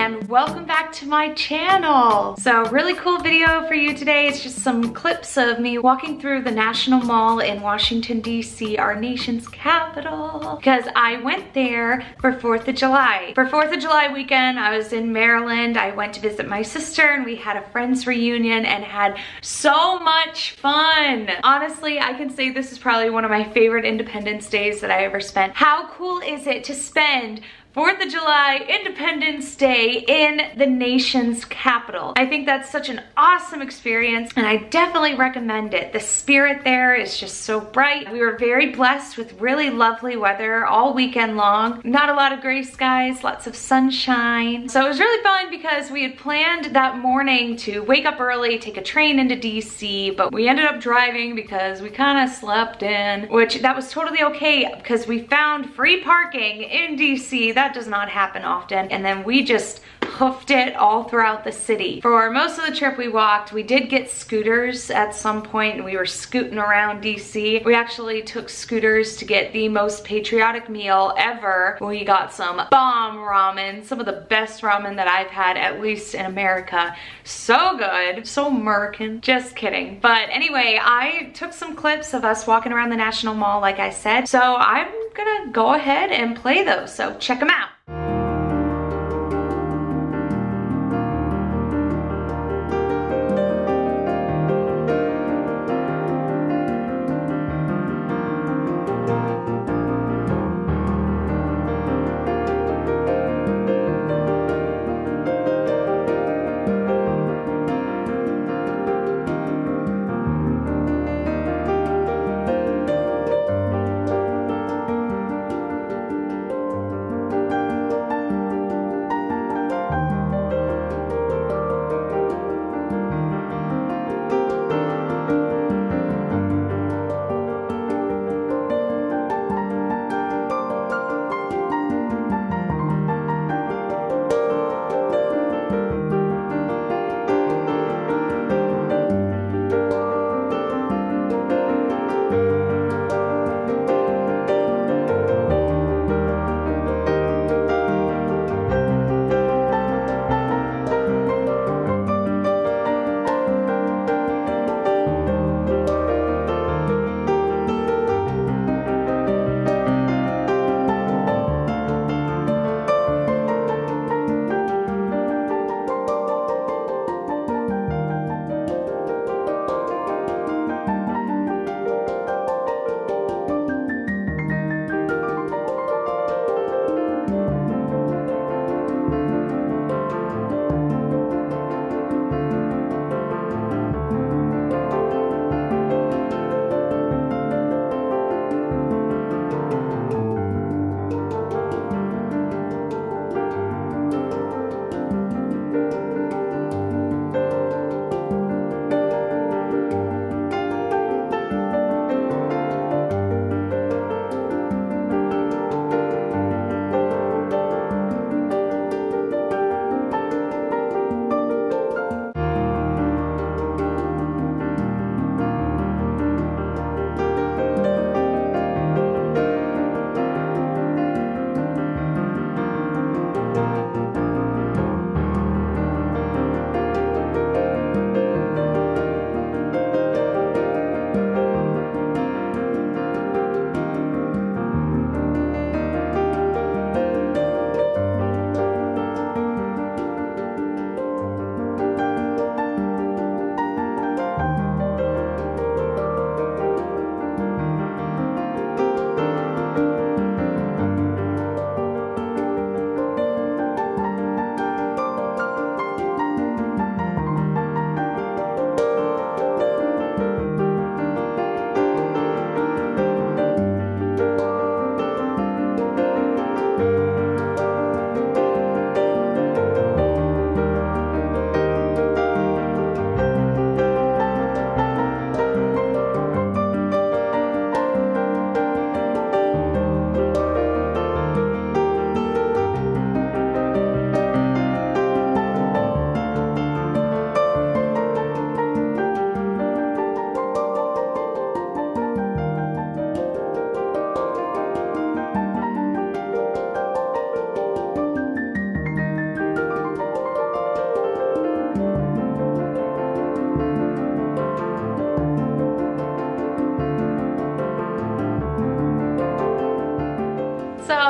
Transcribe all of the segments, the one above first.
and welcome back to my channel. So really cool video for you today. It's just some clips of me walking through the National Mall in Washington, D.C., our nation's capital, because I went there for 4th of July. For 4th of July weekend, I was in Maryland. I went to visit my sister and we had a friends reunion and had so much fun. Honestly, I can say this is probably one of my favorite Independence Days that I ever spent. How cool is it to spend 4th of July, Independence Day in the nation's capital? I think that's such an awesome experience and I definitely recommend it. The spirit there is just so bright. We were very blessed with really lovely weather all weekend long. Not a lot of gray skies, lots of sunshine. So it was really fun because we had planned that morning to wake up early, take a train into DC, but we ended up driving because we kind of slept in, which that was totally okay because we found free parking in DC. That does not happen often. And then we just hoofed it all throughout the city. For most of the trip we walked. We did get scooters at some point and we were scooting around DC. We actually took scooters to get the most patriotic meal ever. We got some bomb ramen, some of the best ramen that I've had, at least in America. So good, so American. Just kidding. But anyway, I took some clips of us walking around the National Mall, like I said. So I'm gonna go ahead and play those, so check them out.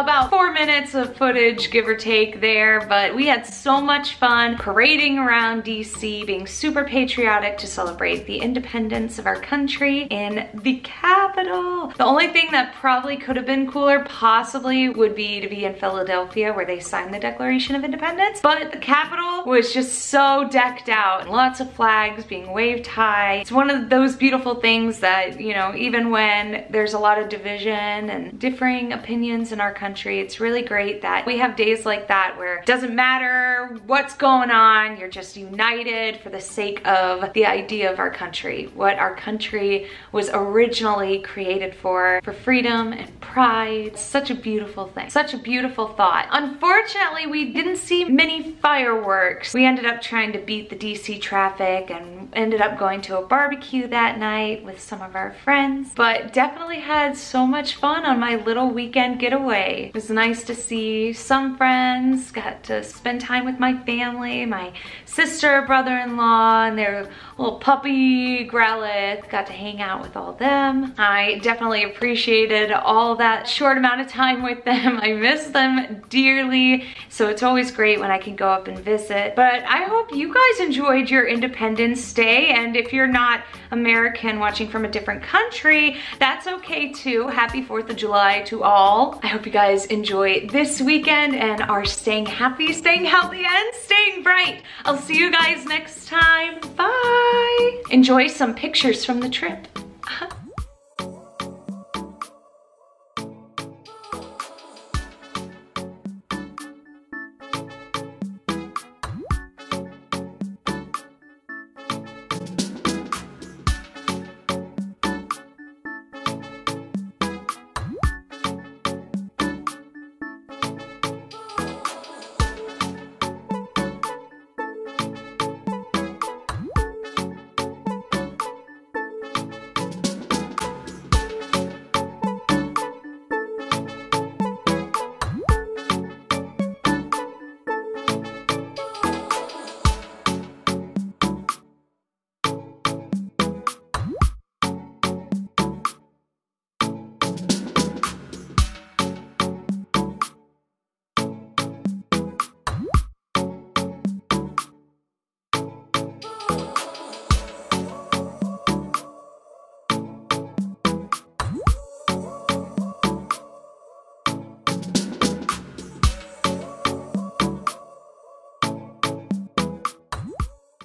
about 4 minutes of footage, give or take there, but we had so much fun parading around DC, being super patriotic to celebrate the independence of our country in the Capitol. The only thing that probably could have been cooler possibly would be to be in Philadelphia where they signed the Declaration of Independence, but the Capitol was just so decked out and lots of flags being waved high. It's one of those beautiful things that, you know, even when there's a lot of division and differing opinions in our country, it's really great that we have days like that where it doesn't matter what's going on, you're just united for the sake of the idea of our country, what our country was originally created for freedom and pride. It's such a beautiful thing, such a beautiful thought. Unfortunately, we didn't see many fireworks. We ended up trying to beat the DC traffic and ended up going to a barbecue that night with some of our friends, but definitely had so much fun on my little weekend getaway. It was nice to see some friends, got to spend time with my family, my sister, brother-in-law, and their little puppy Growlithe. Got to hang out with all them. I definitely appreciated all that short amount of time with them. I miss them dearly, so it's always great when I can go up and visit. But I hope you guys enjoyed your Independence Day, and if you're not American watching from a different country, that's okay too. Happy 4th of July to all. I hope you guys enjoy this weekend and are staying happy, staying healthy, and staying bright. I'll see you guys next time. Bye! Enjoy some pictures from the trip.